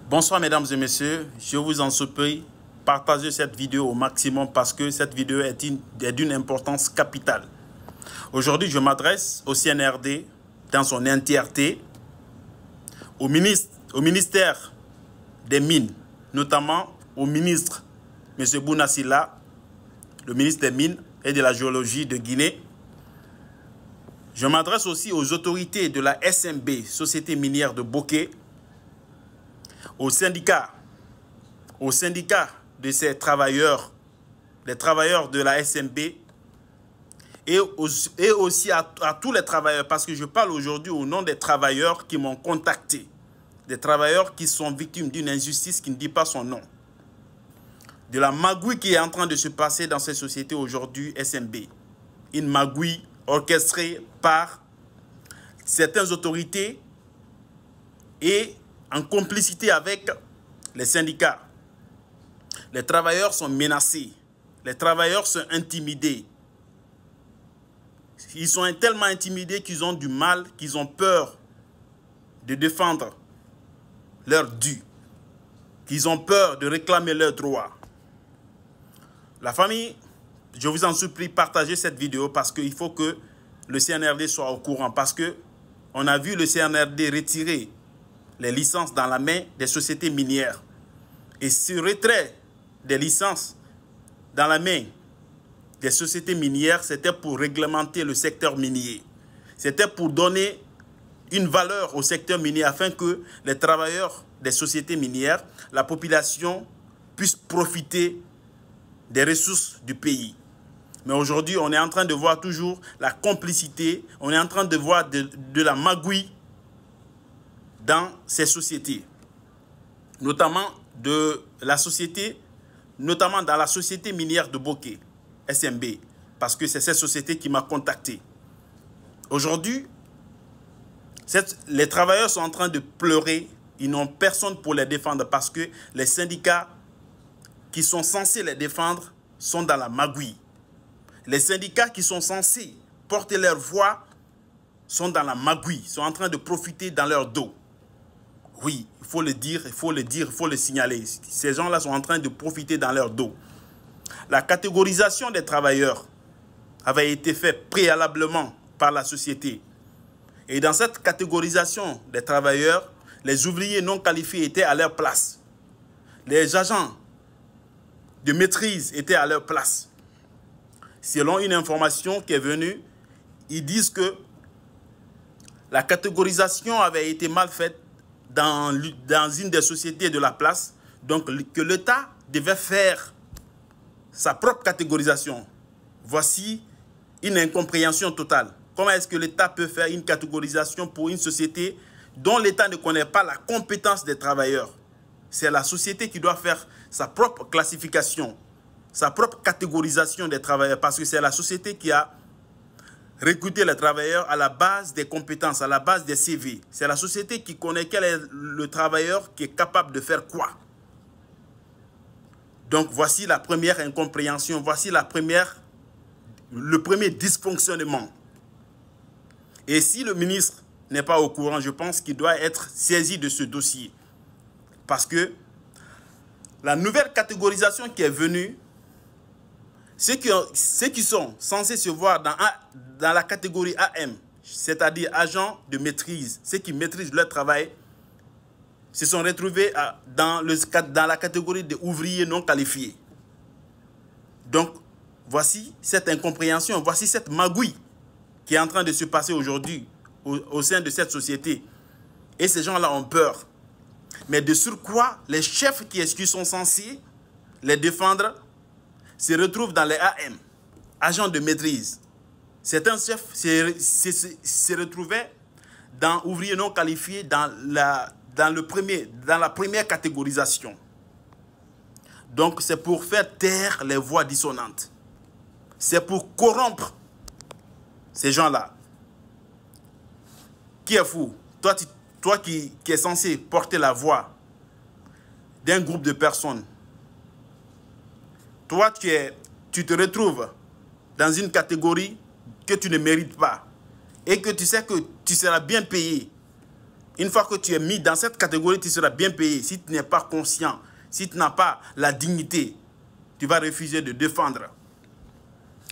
Bonsoir mesdames et messieurs, je vous en supplie, partagez cette vidéo au maximum parce que cette vidéo est d'une importance capitale. Aujourd'hui, je m'adresse au CNRD dans son entièreté, au ministère des Mines, notamment au ministre M. Bouna Sylla, le ministre des Mines et de la Géologie de Guinée. Je m'adresse aussi aux autorités de la SMB, Société minière de Bokeh, aux syndicats de ces travailleurs, les travailleurs de la SMB, et aussi à tous les travailleurs, parce que je parle aujourd'hui au nom des travailleurs qui m'ont contacté, des travailleurs qui sont victimes d'une injustice qui ne dit pas son nom, de la magouille qui est en train de se passer dans ces sociétés aujourd'hui SMB, une magouille orchestrée par certaines autorités et en complicité avec les syndicats. Les travailleurs sont menacés, les travailleurs sont intimidés. Ils sont tellement intimidés qu'ils ont du mal, qu'ils ont peur de défendre leurs dû, qu'ils ont peur de réclamer leurs droits. La famille, je vous en supplie, partagez cette vidéo parce qu'il faut que le CNRD soit au courant. Parce qu'on a vu le CNRD retirer les licences dans la main des sociétés minières. Et ce retrait des licences dans la main des sociétés minières, c'était pour réglementer le secteur minier. C'était pour donner une valeur au secteur minier afin que les travailleurs des sociétés minières, la population, puissent profiter des ressources du pays. Mais aujourd'hui, on est en train de voir toujours la complicité, on est en train de voir de la magouille dans ces sociétés, notamment dans la société minière de Bokeh, SMB, parce que c'est cette société qui m'a contacté. Aujourd'hui, les travailleurs sont en train de pleurer, ils n'ont personne pour les défendre parce que les syndicats qui sont censés les défendre sont dans la magouille. Les syndicats qui sont censés porter leur voix sont dans la magouille, sont en train de profiter dans leur dos. Oui, il faut le dire, il faut le signaler. Ces gens-là sont en train de profiter dans leur dos. La catégorisation des travailleurs avait été faite préalablement par la société. Et dans cette catégorisation des travailleurs, les ouvriers non qualifiés étaient à leur place. Les agents de maîtrise étaient à leur place. Selon une information qui est venue, ils disent que la catégorisation avait été mal faite dans une des sociétés de la place, donc que l'État devait faire sa propre catégorisation. Voici une incompréhension totale. Comment est-ce que l'État peut faire une catégorisation pour une société dont l'État ne connaît pas la compétence des travailleurs? C'est la société qui doit faire sa propre classification, sa propre catégorisation des travailleurs, parce que c'est la société qui a recruté les travailleurs à la base des compétences, à la base des CV. C'est la société qui connaît quel est le travailleur qui est capable de faire quoi. Donc voici la première incompréhension, voici le premier dysfonctionnement. Et si le ministre n'est pas au courant, je pense qu'il doit être saisi de ce dossier. Parce que la nouvelle catégorisation qui est venue, ceux qui sont censés se voir dans la catégorie AM, c'est-à-dire agents de maîtrise, ceux qui maîtrisent leur travail, se sont retrouvés dans la catégorie des ouvriers non qualifiés. Donc, voici cette incompréhension, voici cette magouille qui est en train de se passer aujourd'hui au sein de cette société. Et ces gens-là ont peur. Mais de surcroît, les chefs qui sont censés les défendre se retrouvent dans les AM, agents de maîtrise. Certains chefs se retrouvaient dans ouvriers non qualifiés dans la première catégorisation. Donc c'est pour faire taire les voix dissonantes. C'est pour corrompre ces gens-là. Qui est fou? Toi qui es censé porter la voix d'un groupe de personnes. Toi, tu te retrouves dans une catégorie que tu ne mérites pas et que tu sais que tu seras bien payé Une fois que tu es mis dans cette catégorie, tu seras bien payé. Si tu n'es pas conscient, si tu n'as pas la dignité, tu vas refuser de défendre.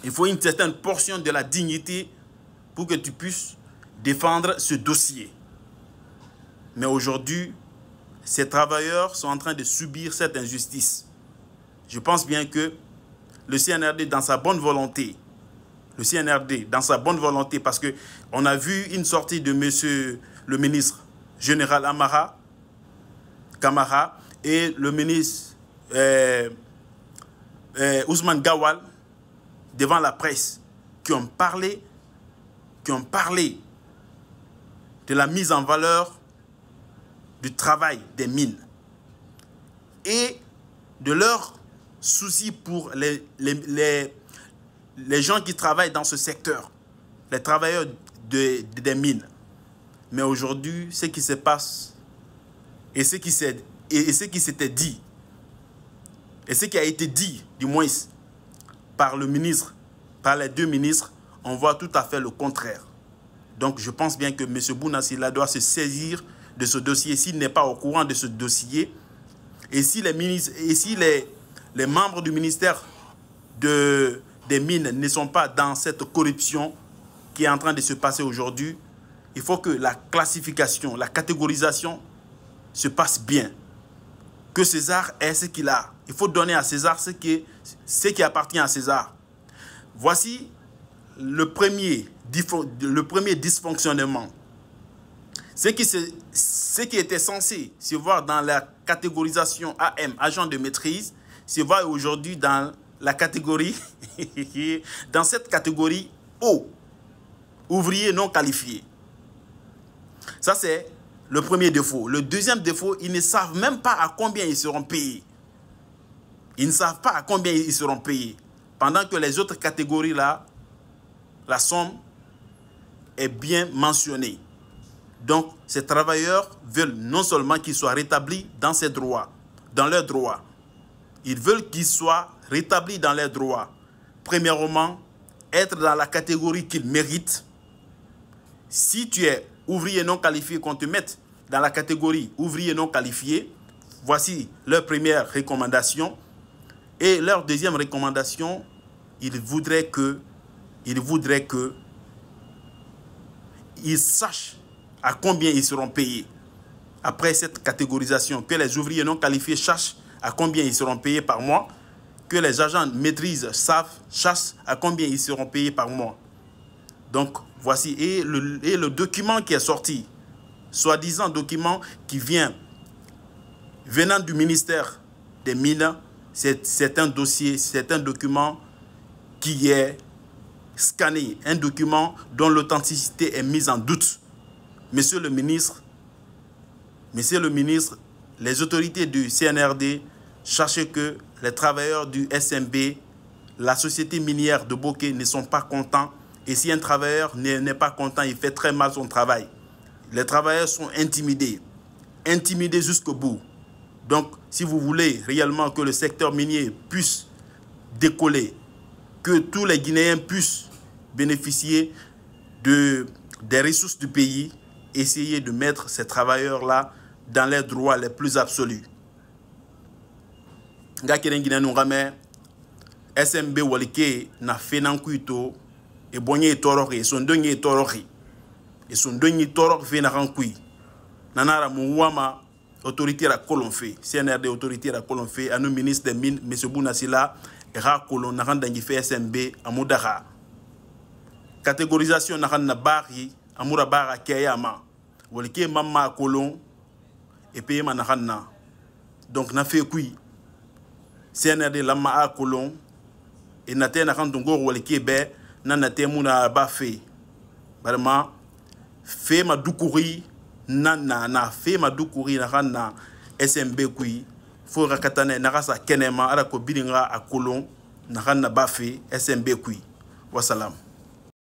Il faut une certaine portion de la dignité pour que tu puisses défendre ce dossier. Mais aujourd'hui, ces travailleurs sont en train de subir cette injustice. Je pense bien que le CNRD, dans sa bonne volonté, parce qu'on a vu une sortie de monsieur le ministre général Camara et le ministre Ousmane Gawal devant la presse qui ont parlé de la mise en valeur du travail des mines et de leur souci pour les gens qui travaillent dans ce secteur, les travailleurs des mines. Mais aujourd'hui, ce qui se passe et ce qui s'était dit, et ce qui a été dit, du moins, par le ministre, par les deux ministres, on voit tout à fait le contraire. Donc, je pense bien que M. Bouna Sylla doit se saisir de ce dossier. S'il n'est pas au courant de ce dossier, et si les membres du ministère des Mines ne sont pas dans cette corruption qui est en train de se passer aujourd'hui, il faut que la classification, la catégorisation se passe bien. Que César ait ce qu'il a. Il faut donner à César ce qui appartient à César. Voici le premier dysfonctionnement. Ce qui était censé se voir dans la catégorisation AM, agent de maîtrise, se voit aujourd'hui dans la catégorie, dans cette catégorie O, ouvrier non qualifié. Ça, c'est le premier défaut. Le deuxième défaut, ils ne savent même pas à combien ils seront payés. Ils ne savent pas à combien ils seront payés. Pendant que les autres catégories, là, la somme est bien mentionnée. Donc, ces travailleurs veulent non seulement qu'ils soient rétablis dans ses droits, dans leurs droits. Ils veulent qu'ils soient rétablis dans leurs droits. Premièrement, être dans la catégorie qu'ils méritent. Si tu es ouvrier non qualifié, qu'on te mette dans la catégorie ouvrier non qualifié, voici leur première recommandation. Et leur deuxième recommandation, ils voudraient qu'ils sachent à combien ils seront payés. Après cette catégorisation, que les ouvriers non qualifiés sachent à combien ils seront payés par mois, que les agents de maîtrise sachent à combien ils seront payés par mois. Donc, voici, et le document qui est sorti, soi-disant document qui venant du ministère des Mines, c'est un dossier, c'est un document qui est scanné, un document dont l'authenticité est mise en doute. Monsieur le ministre, les autorités du CNRD, sachez que les travailleurs du SMB, la société minière de Bokeh ne sont pas contents. Et si un travailleur n'est pas content, il fait très mal son travail. Les travailleurs sont intimidés jusqu'au bout. Donc, si vous voulez réellement que le secteur minier puisse décoller, que tous les Guinéens puissent bénéficier des ressources du pays, essayez de mettre ces travailleurs-là dans les droits les plus absolus. SMB walike na fenankuito e bonye torori e sondonye torori e sondonye torok fenankui nanara muwama autorité la colonfe CNRD autorité la colonfe anu ministre des mines M. Bouna Sylla e ra kolon na randangi fe SMB amudara catégorisation na ranna bari amura bara kayama walike mamma kolon et payema na ranna donc na fe kui CNRD lama a kolon et naté na randongo walike be na naté muna ba fe vraiment fe ma dukuri na fe ma dukuri na ranna SMB kui fo rakatane na rasa kenema ala ko bilinga a kolon na ranna ba fe SMB kui wassalam.